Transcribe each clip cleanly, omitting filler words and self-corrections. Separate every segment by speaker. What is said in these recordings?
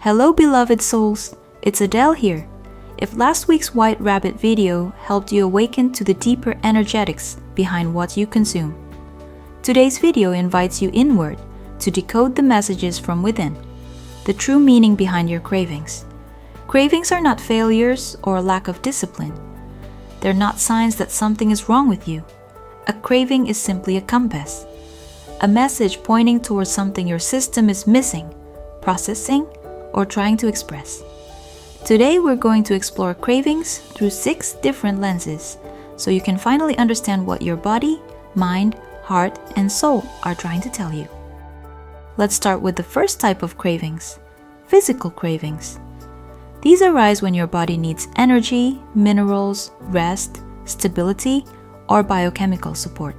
Speaker 1: Hello beloved souls, it's Adele here. If last week's White Rabbit video helped you awaken to the deeper energetics behind what you consume, today's video invites you inward to decode the messages from within, the true meaning behind your cravings. Cravings are not failures or a lack of discipline. They're not signs that something is wrong with you. A craving is simply a compass, a message pointing towards something your system is missing, processing, or trying to express. Today we're going to explore cravings through 6 different lenses, so you can finally understand what your body, mind, heart, and soul are trying to tell you. Let's start with the first type of cravings, physical cravings. These arise when your body needs energy, minerals, rest, stability, or biochemical support.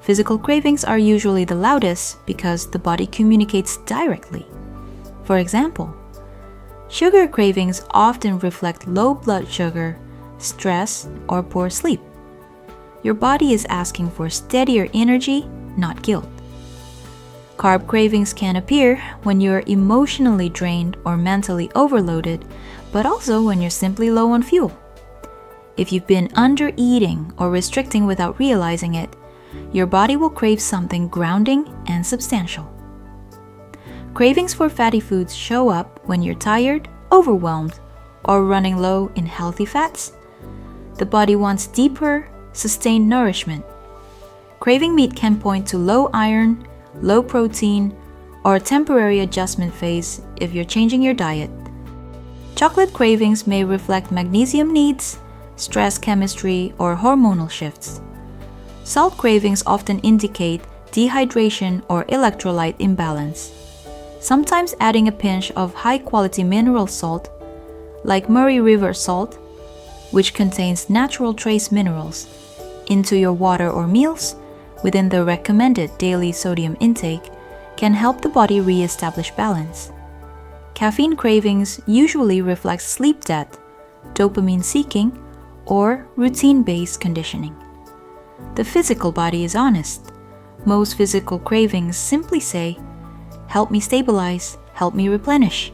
Speaker 1: Physical cravings are usually the loudest because the body communicates directly. For example, sugar cravings often reflect low blood sugar, stress, or poor sleep. Your body is asking for steadier energy, not guilt. Carb cravings can appear when you're emotionally drained or mentally overloaded, but also when you're simply low on fuel. If you've been under-eating or restricting without realizing it, your body will crave something grounding and substantial. Cravings for fatty foods show up when you're tired, overwhelmed, or running low in healthy fats. The body wants deeper, sustained nourishment. Craving meat can point to low iron, low protein, or a temporary adjustment phase if you're changing your diet. Chocolate cravings may reflect magnesium needs, stress chemistry, or hormonal shifts. Salt cravings often indicate dehydration or electrolyte imbalance. Sometimes adding a pinch of high-quality mineral salt, like Murray River salt, which contains natural trace minerals, into your water or meals within the recommended daily sodium intake can help the body re-establish balance. Caffeine cravings usually reflect sleep debt, dopamine seeking, or routine-based conditioning. The physical body is honest. Most physical cravings simply say, "Help me stabilize, help me replenish."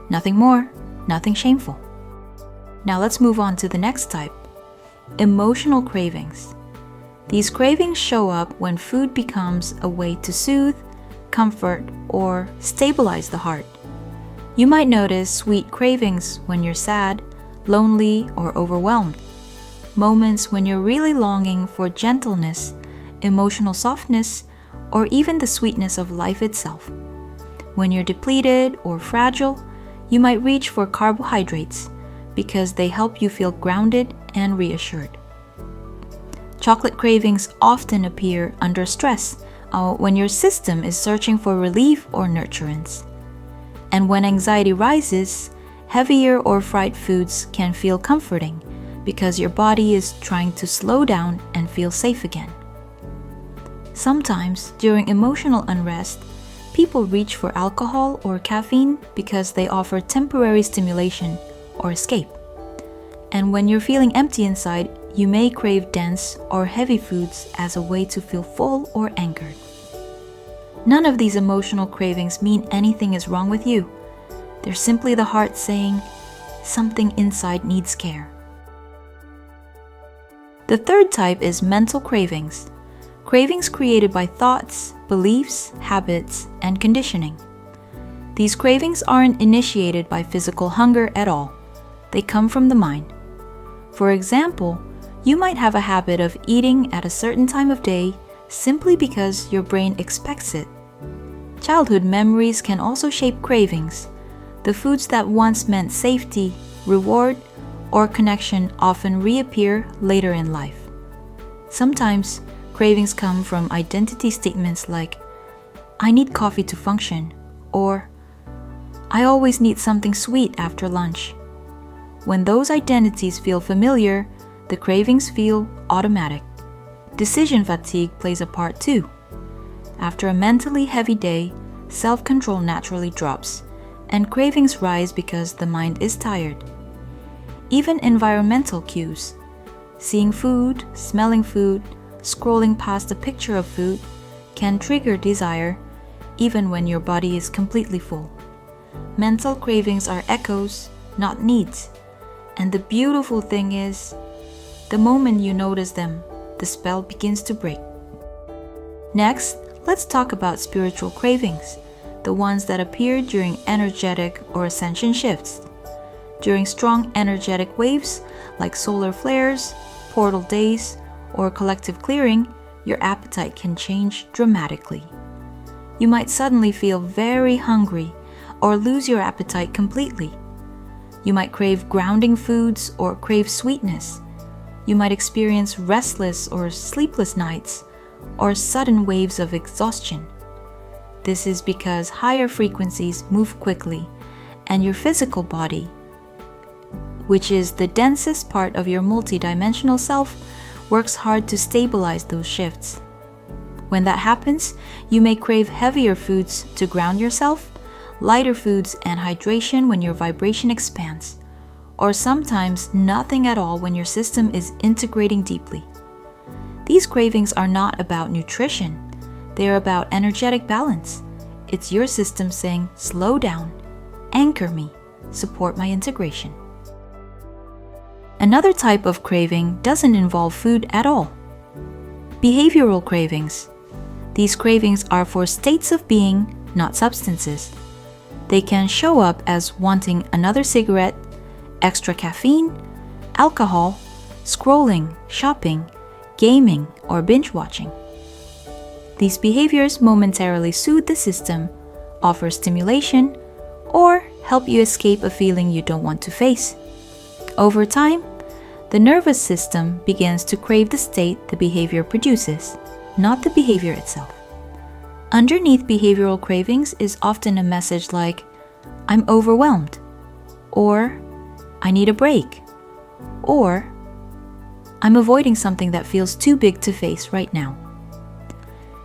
Speaker 1: Nothing more, nothing shameful. Now let's move on to the next type, emotional cravings. These cravings show up when food becomes a way to soothe, comfort, or stabilize the heart. You might notice sweet cravings when you're sad, lonely, or overwhelmed. Moments when you're really longing for gentleness, emotional softness, or even the sweetness of life itself. When you're depleted or fragile, you might reach for carbohydrates because they help you feel grounded and reassured. Chocolate cravings often appear under stress when your system is searching for relief or nurturance. And when anxiety rises, heavier or fried foods can feel comforting because your body is trying to slow down and feel safe again. Sometimes, during emotional unrest, people reach for alcohol or caffeine because they offer temporary stimulation or escape. And when you're feeling empty inside, you may crave dense or heavy foods as a way to feel full or anchored. None of these emotional cravings mean anything is wrong with you. They're simply the heart saying, something inside needs care. The third type is mental cravings. Cravings created by thoughts, beliefs, habits, and conditioning. These cravings aren't initiated by physical hunger at all. They come from the mind. For example, you might have a habit of eating at a certain time of day simply because your brain expects it. Childhood memories can also shape cravings. The foods that once meant safety, reward, or connection often reappear later in life. Sometimes, cravings come from identity statements like, "I need coffee to function," or "I always need something sweet after lunch." When those identities feel familiar, the cravings feel automatic. Decision fatigue plays a part too. After a mentally heavy day, self-control naturally drops, and cravings rise because the mind is tired. Even environmental cues, seeing food, smelling food, scrolling past a picture of food, can trigger desire even when your body is completely full. mental cravings are echoes, not needs. And the beautiful thing is, the moment you notice them, the spell begins to break. Next, let's talk about spiritual cravings, the ones that appear during energetic or ascension shifts. During strong energetic waves, like solar flares, portal days, or collective clearing, your appetite can change dramatically. You might suddenly feel very hungry or lose your appetite completely. You might crave grounding foods or crave sweetness. You might experience restless or sleepless nights or sudden waves of exhaustion. This is because higher frequencies move quickly and your physical body, which is the densest part of your multidimensional self, works hard to stabilize those shifts. When that happens, you may crave heavier foods to ground yourself, lighter foods and hydration when your vibration expands, or sometimes nothing at all when your system is integrating deeply. These cravings are not about nutrition, they are about energetic balance. It's your system saying, slow down, anchor me, support my integration. Another type of craving doesn't involve food at all. Behavioral cravings. These cravings are for states of being, not substances. They can show up as wanting another cigarette, extra caffeine, alcohol, scrolling, shopping, gaming, or binge watching. These behaviors momentarily soothe the system, offer stimulation, or help you escape a feeling you don't want to face. Over time, the nervous system begins to crave the state the behavior produces, not the behavior itself. Underneath behavioral cravings is often a message like, I'm overwhelmed, or I need a break, or I'm avoiding something that feels too big to face right now.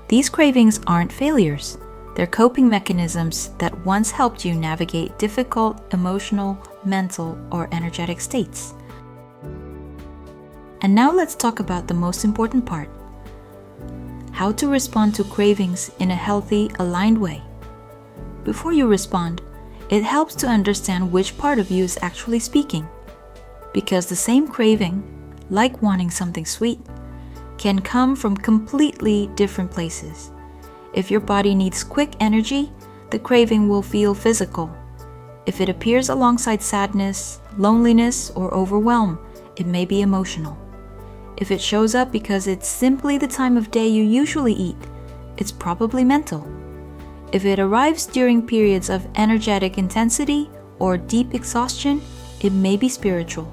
Speaker 1: These cravings aren't failures. They're coping mechanisms that once helped you navigate difficult emotional, mental, or energetic states. And now let's talk about the most important part: how to respond to cravings in a healthy, aligned way. Before you respond, it helps to understand which part of you is actually speaking. Because the same craving, like wanting something sweet, can come from completely different places. If your body needs quick energy, the craving will feel physical. If it appears alongside sadness, loneliness, or overwhelm, it may be emotional. If it shows up because it's simply the time of day you usually eat, it's probably mental. If it arrives during periods of energetic intensity or deep exhaustion, it may be spiritual.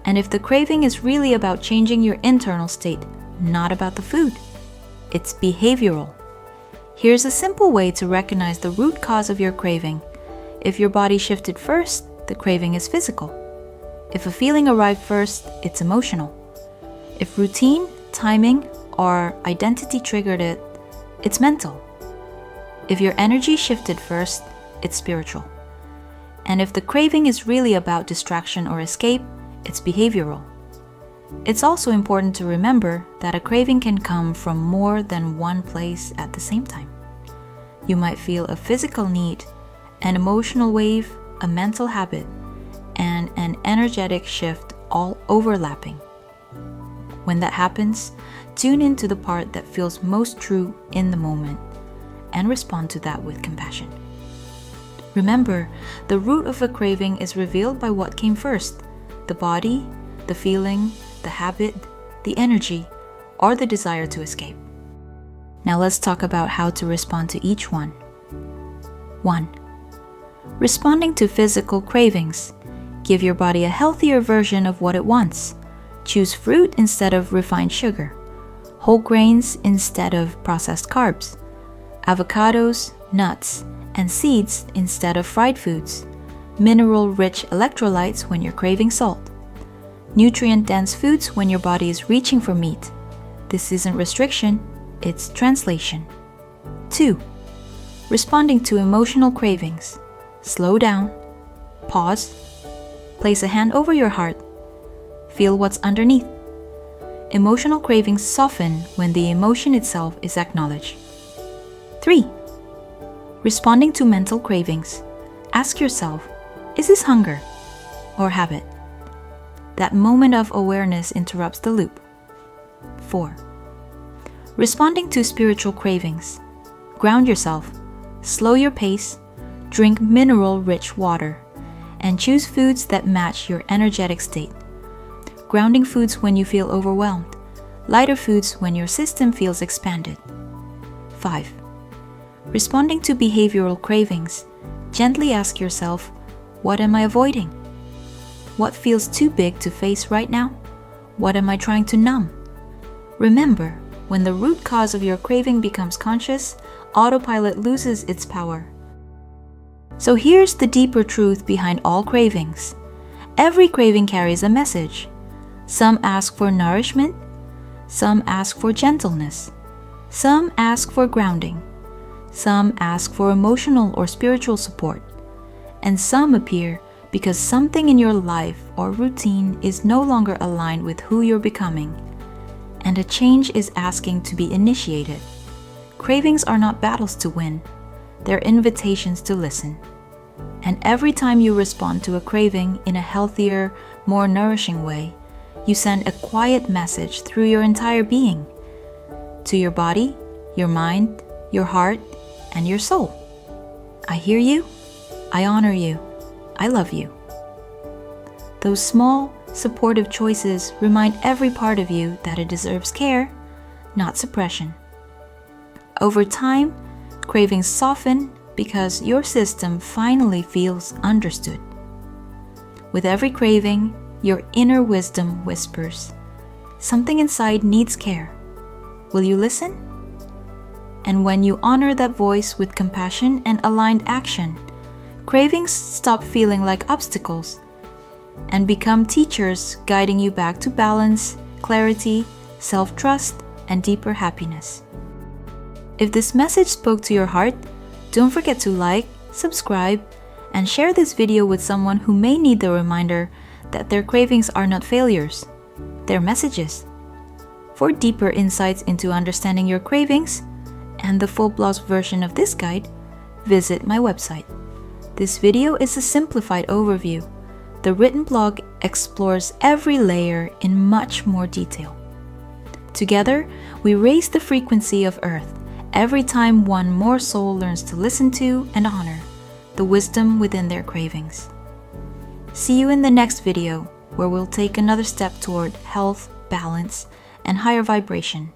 Speaker 1: And if the craving is really about changing your internal state, not about the food, it's behavioral. Here's a simple way to recognize the root cause of your craving. If your body shifted first, the craving is physical. If a feeling arrived first, it's emotional. If routine, timing, or identity triggered it, it's mental. If your energy shifted first, it's spiritual. And if the craving is really about distraction or escape, it's behavioral. It's also important to remember that a craving can come from more than one place at the same time. You might feel a physical need, an emotional wave, a mental habit, and an energetic shift all overlapping. When that happens, tune into the part that feels most true in the moment and respond to that with compassion. Remember, the root of a craving is revealed by what came first: the body, the feeling, the habit, the energy, or the desire to escape. Now let's talk about how to respond to each one. 1. Responding to physical cravings. Give your body a healthier version of what it wants. Choose fruit instead of refined sugar, whole grains instead of processed carbs, avocados, nuts, and seeds instead of fried foods, mineral-rich electrolytes when you're craving salt, nutrient-dense foods when your body is reaching for meat. This isn't restriction, it's translation. 2. Responding to emotional cravings. Slow down, pause, place a hand over your heart, feel what's underneath. Emotional cravings soften when the emotion itself is acknowledged. 3. Responding to mental cravings. Ask yourself, is this hunger or habit? That moment of awareness interrupts the loop. 4. Responding to spiritual cravings. Ground yourself, slow your pace, drink mineral-rich water, and choose foods that match your energetic state. Grounding foods when you feel overwhelmed, lighter foods when your system feels expanded. 5. Responding to behavioral cravings. Gently ask yourself, what am I avoiding? What feels too big to face right now? What am I trying to numb? Remember, when the root cause of your craving becomes conscious, autopilot loses its power. So here's the deeper truth behind all cravings. Every craving carries a message. Some ask for nourishment, some ask for gentleness, some ask for grounding, some ask for emotional or spiritual support, and some appear because something in your life or routine is no longer aligned with who you're becoming, and a change is asking to be initiated. Cravings are not battles to win, they're invitations to listen. And every time you respond to a craving in a healthier, more nourishing way, you send a quiet message through your entire being, to your body, your mind, your heart, and your soul. I hear you, I honor you, I love you. Those small, supportive choices remind every part of you that it deserves care, not suppression. Over time, cravings soften because your system finally feels understood. With every craving, your inner wisdom whispers, something inside needs care. Will you listen? And when you honor that voice with compassion and aligned action, cravings stop feeling like obstacles and become teachers guiding you back to balance, clarity, self-trust, and deeper happiness. If this message spoke to your heart, don't forget to like, subscribe, and share this video with someone who may need the reminder that their cravings are not failures, they're messages. For deeper insights into understanding your cravings and the full-blown version of this guide, visit my website. This video is a simplified overview. The written blog explores every layer in much more detail. Together, we raise the frequency of Earth every time one more soul learns to listen to and honor the wisdom within their cravings. See you in the next video, where we'll take another step toward health, balance, and higher vibration.